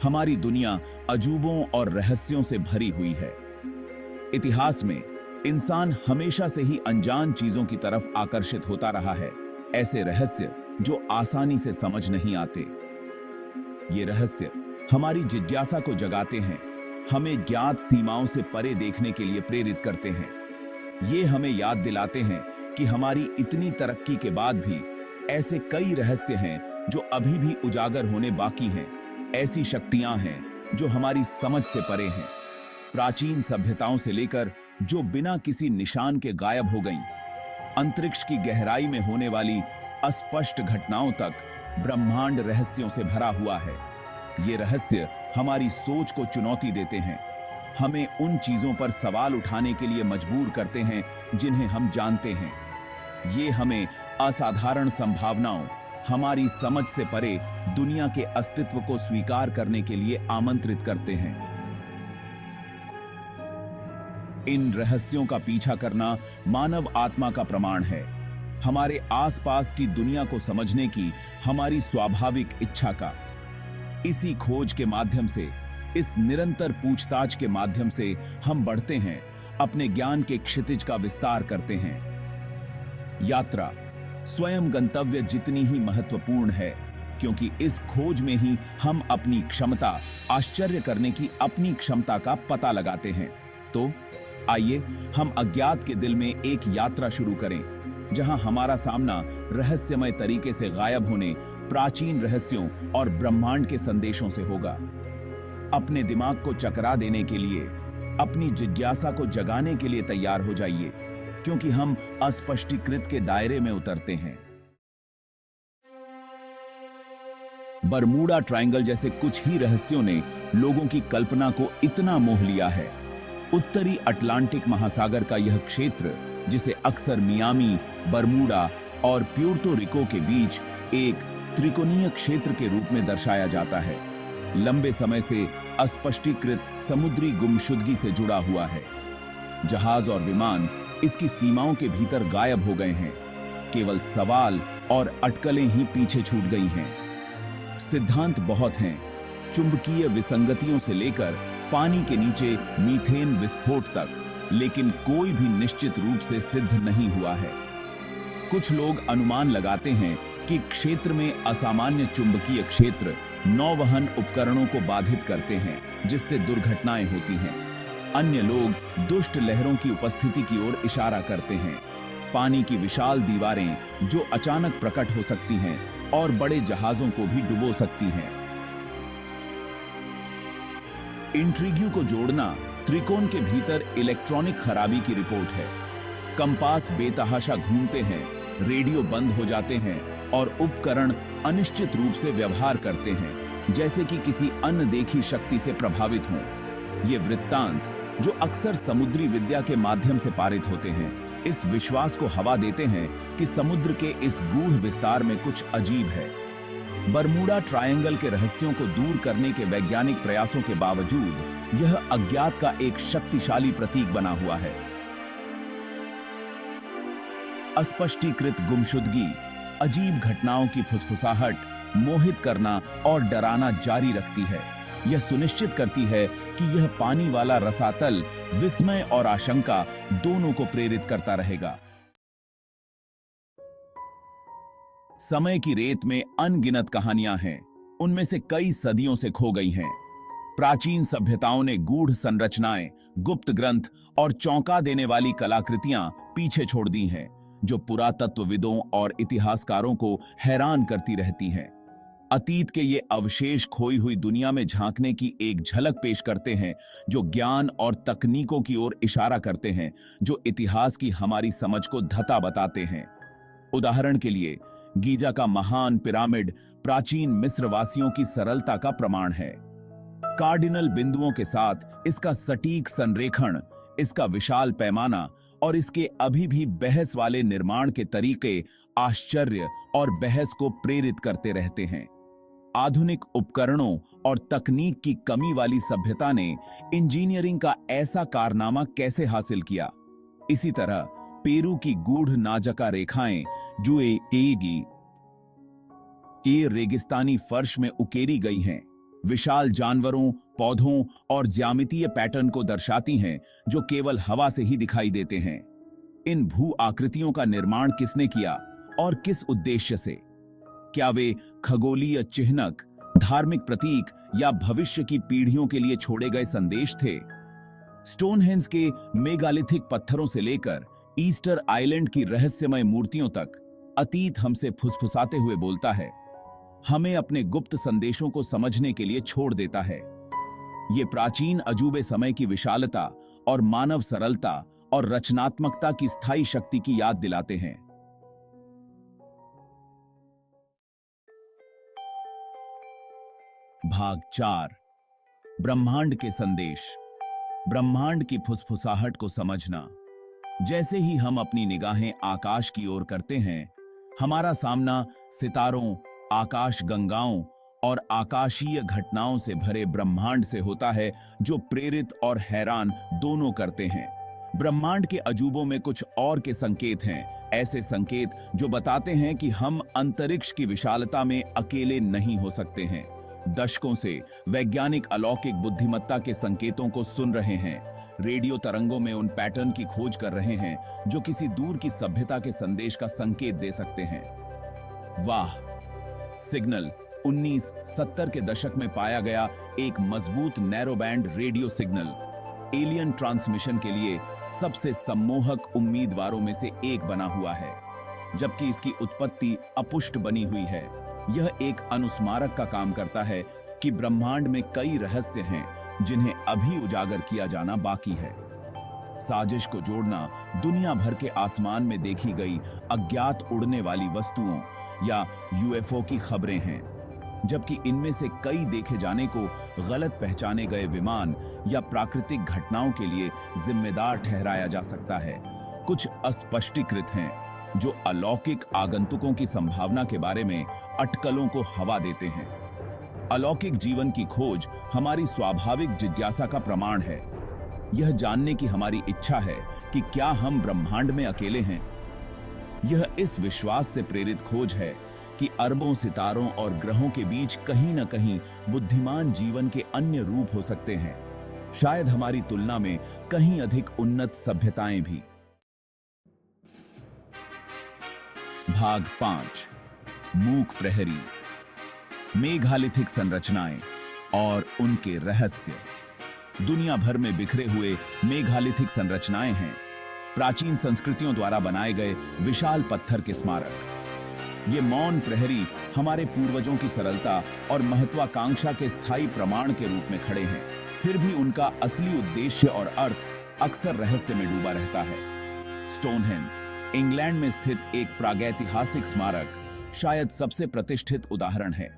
हमारी दुनिया अजूबों और रहस्यों से भरी हुई है। इतिहास में इंसान हमेशा से ही अनजान चीजों की तरफ आकर्षित होता रहा है, ऐसे रहस्य जो आसानी से समझ नहीं आते। ये रहस्य हमारी जिज्ञासा को जगाते हैं, हमें ज्ञात सीमाओं से परे देखने के लिए प्रेरित करते हैं। ये हमें याद दिलाते हैं कि हमारी इतनी तरक्की के बाद भी ऐसे कई रहस्य हैं जो अभी भी उजागर होने बाकी हैं। ऐसी शक्तियां हैं जो हमारी समझ से परे हैं। प्राचीन सभ्यताओं से लेकर जो बिना किसी निशान के गायब हो गईं, अंतरिक्ष की गहराई में होने वाली अस्पष्ट घटनाओं तक, ब्रह्मांड रहस्यों से भरा हुआ है। ये रहस्य हमारी सोच को चुनौती देते हैं, हमें उन चीजों पर सवाल उठाने के लिए मजबूर करते हैं जिन्हें हम जानते हैं। ये हमें असाधारण संभावनाओं, हमारी समझ से परे दुनिया के अस्तित्व को स्वीकार करने के लिए आमंत्रित करते हैं। इन रहस्यों का पीछा करना मानव आत्मा का प्रमाण है, हमारे आसपास की दुनिया को समझने की हमारी स्वाभाविक इच्छा का। इसी खोज के माध्यम से, इस निरंतर पूछताछ के माध्यम से हम बढ़ते हैं, अपने ज्ञान के क्षितिज का विस्तार करते हैं। यात्रा स्वयं गंतव्य जितनी ही महत्वपूर्ण है, क्योंकि इस खोज में ही हम अपनी क्षमता, आश्चर्य करने की अपनी क्षमता का पता लगाते हैं। तो आइए हम अज्ञात के दिल में एक यात्रा शुरू करें, जहां हमारा सामना रहस्यमय तरीके से गायब होने, प्राचीन रहस्यों और ब्रह्मांड के संदेशों से होगा। अपने दिमाग को चकरा देने के लिए, अपनी जिज्ञासा को जगाने के लिए तैयार हो जाइए, क्योंकि हम अस्पष्टीकृत के दायरे में उतरते हैं। बरमूडा ट्रायंगल जैसे कुछ ही रहस्यों ने लोगों की कल्पना को इतना मोह लिया है। उत्तरी अटलांटिक महासागर का यह क्षेत्र, जिसे अक्सर मियामी, बरमूडा और प्यूर्तो रिको के बीच एक त्रिकोणीय क्षेत्र के रूप में दर्शाया जाता है, लंबे समय से अस्पष्टीकृत समुद्री गुमशुदगी से जुड़ा हुआ है। जहाज और विमान इसकी सीमाओं के भीतर गायब हो गए हैं, केवल सवाल और अटकलें ही पीछे छूट गई हैं। सिद्धांत बहुत हैं, चुंबकीय विसंगतियों से लेकर पानी के नीचे मीथेन विस्फोट तक, लेकिन कोई भी निश्चित रूप से सिद्ध नहीं हुआ है। कुछ लोग अनुमान लगाते हैं कि क्षेत्र में असामान्य चुंबकीय क्षेत्र नौवहन उपकरणों को बाधित करते हैं, जिससे दुर्घटनाएं होती हैं। अन्य लोग दुष्ट लहरों की उपस्थिति की ओर इशारा करते हैं, पानी की विशाल दीवारें जो अचानक प्रकट हो सकती हैं और बड़े जहाजों को भी डुबो सकती हैं। इंट्रिग्यू को जोड़ना त्रिकोण के भीतर इलेक्ट्रॉनिक खराबी की रिपोर्ट है। कंपास बेतहाशा घूमते हैं, रेडियो बंद हो जाते हैं और उपकरण अनिश्चित रूप से व्यवहार करते हैं, जैसे कि किसी अनदेखी शक्ति से प्रभावित हों। ये वृत्तांत, जो अक्सर समुद्री विद्या के माध्यम से पारित होते हैं, इस विश्वास को हवा देते हैं कि समुद्र के इस गूढ़ विस्तार में कुछ अजीब है। बरमूडा ट्रायंगल के रहस्यों को दूर करने के वैज्ञानिक प्रयासों के बावजूद यह अज्ञात का एक शक्तिशाली प्रतीक बना हुआ है। अस्पष्टीकृत गुमशुदगी अजीब घटनाओं की फुसफुसाहट, मोहित करना और डराना जारी रखती है। यह सुनिश्चित करती है कि यह पानी वाला रसातल विस्मय और आशंका दोनों को प्रेरित करता रहेगा। समय की रेत में अनगिनत कहानियां हैं, उनमें से कई सदियों से खो गई हैं। प्राचीन सभ्यताओं ने गूढ़ संरचनाएं, गुप्त ग्रंथ और चौंका देने वाली कलाकृतियां पीछे छोड़ दी हैं, जो पुरातत्वविदों और इतिहासकारों को हैरान करती रहती हैं। अतीत के ये अवशेष खोई हुई दुनिया में झांकने की एक झलक पेश करते हैं, जो ज्ञान और तकनीकों की ओर इशारा करते हैं, जो इतिहास की हमारी समझ को धता बताते हैं। उदाहरण के लिए, गीजा का महान पिरामिड प्राचीन मिस्र वासियों की सरलता का प्रमाण है। कार्डिनल बिंदुओं के साथ इसका सटीक संरेखण, इसका विशाल पैमाना और इसके अभी भी बहस वाले निर्माण के तरीके आश्चर्य और बहस को प्रेरित करते रहते हैं। आधुनिक उपकरणों और तकनीक की कमी वाली सभ्यता ने इंजीनियरिंग का ऐसा कारनामा कैसे हासिल किया? इसी तरह पेरू की गूढ़ नाजका रेखाएं जो के रेगिस्तानी फर्श में उकेरी गई हैं, विशाल जानवरों, पौधों और ज्यामितीय पैटर्न को दर्शाती हैं जो केवल हवा से ही दिखाई देते हैं। इन भू आकृतियों का निर्माण किसने किया और किस उद्देश्य से? क्या वे खगोलीय चिह्नक, धार्मिक प्रतीक या भविष्य की पीढ़ियों के लिए छोड़े गए संदेश थे? स्टोनहेंज के मेगालिथिक पत्थरों से लेकर ईस्टर आइलैंड की रहस्यमय मूर्तियों तक अतीत हमसे फुसफुसाते हुए बोलता है, हमें अपने गुप्त संदेशों को समझने के लिए छोड़ देता है। ये प्राचीन अजूबे समय की विशालता और मानव सरलता और रचनात्मकता की स्थायी शक्ति की याद दिलाते हैं। भाग 4, ब्रह्मांड के संदेश। ब्रह्मांड की फुसफुसाहट को समझना। जैसे ही हम अपनी निगाहें आकाश की ओर करते हैं, हमारा सामना सितारों, आकाश गंगाओं और आकाशीय घटनाओं से भरे ब्रह्मांड से होता है, जो प्रेरित और हैरान दोनों करते हैं। ब्रह्मांड के अजूबों में कुछ और के संकेत हैं, ऐसे संकेत जो बताते हैं कि हम अंतरिक्ष की विशालता में अकेले नहीं हो सकते हैं। दशकों से वैज्ञानिक अलौकिक बुद्धिमत्ता के संकेतों को सुन रहे हैं, रेडियो तरंगों में उन पैटर्न की खोज कर रहे हैं जो किसी दूर की सभ्यता के संदेश का संकेत दे सकते हैं। वाह! सिग्नल 1970 के दशक में पाया गया एक मजबूत narrow band radio signal alien transmission के लिए सबसे सम्मोहक उम्मीदवारों में से एक बना हुआ है। जबकि इसकी उत्पत्ति अपुष्ट बनी हुई है, यह एक अनुस्मारक का काम करता है कि ब्रह्मांड में कई रहस्य हैं जिन्हें अभी उजागर किया जाना बाकी है। साजिश को जोड़ना दुनिया भर के आसमान में देखी गई अज्ञात उड़ने वाली वस्तुओं या यूएफओ की खबरें हैं, जबकि इनमें से कई देखे जाने को गलत पहचाने गए विमान या प्राकृतिक घटनाओं के लिए जिम्मेदार ठहराया जा सकता है। कुछ अस्पष्टीकृत हैं जो अलौकिक आगंतुकों की संभावना के बारे में अटकलों को हवा देते हैं। अलौकिक जीवन की खोज हमारी स्वाभाविक जिज्ञासा का प्रमाण है। यह जानने की हमारी इच्छा है कि क्या हम ब्रह्मांड में अकेले हैं। यह इस विश्वास से प्रेरित खोज है कि अरबों सितारों और ग्रहों के बीच कहीं न कहीं बुद्धिमान जीवन के अन्य रूप हो सकते हैं, शायद हमारी तुलना में कहीं अधिक उन्नत सभ्यताएं भी। भाग 5, मूक प्रहरी, मेघालिथिक संरचनाएं और उनके रहस्य। दुनिया भर में बिखरे हुए मेघालिथिक संरचनाएं हैं, प्राचीन संस्कृतियों द्वारा बनाए गए विशाल पत्थर के स्मारक। ये मौन प्रहरी हमारे पूर्वजों की सरलता और महत्वाकांक्षा के स्थायी प्रमाण के रूप में खड़े हैं, फिर भी उनका असली उद्देश्य और अर्थ अक्सर रहस्य में डूबा रहता है। स्टोनहेंज इंग्लैंड में स्थित एक प्रागैतिहासिक स्मारक शायद सबसे प्रतिष्ठित उदाहरण है।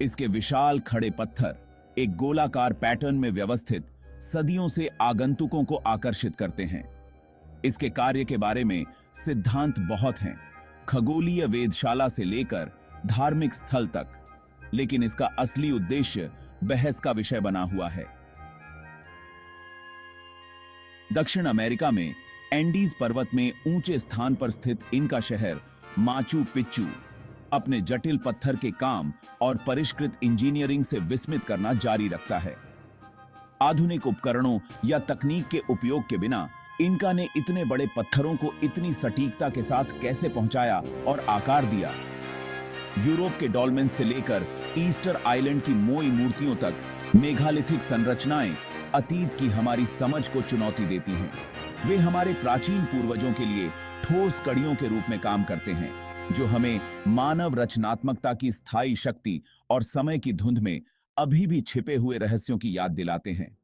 इसके विशाल खड़े पत्थर एक गोलाकार पैटर्न में व्यवस्थित सदियों से आगंतुकों को आकर्षित करते हैं। इसके कार्य के बारे में सिद्धांत बहुत हैं, खगोलीय वेधशाला से लेकर धार्मिक स्थल तक, लेकिन इसका असली उद्देश्य बहस का विषय बना हुआ है। दक्षिण अमेरिका में एंडीज पर्वत में ऊंचे स्थान पर स्थित इनका शहर माचू पिच्चू अपने जटिल पत्थर के काम और परिष्कृत इंजीनियरिंग से विस्मित करना जारी रखता है। आधुनिक उपकरणों या तकनीक के उपयोग के बिना इनका ने इतने बड़े पत्थरों को इतनी सटीकता के साथ कैसे पहुंचाया और आकार दिया। यूरोप के डॉल्मेन से लेकर ईस्टर आइलैंड की मोई मूर्तियों तक मेघालिथिक संरचनाएं अतीत की हमारी समझ को चुनौती देती हैं। वे हमारे प्राचीन पूर्वजों के लिए ठोस कड़ियों के रूप में काम करते हैं, जो हमें मानव रचनात्मकता की स्थायी शक्ति और समय की धुंध में अभी भी छिपे हुए रहस्यों की याद दिलाते हैं।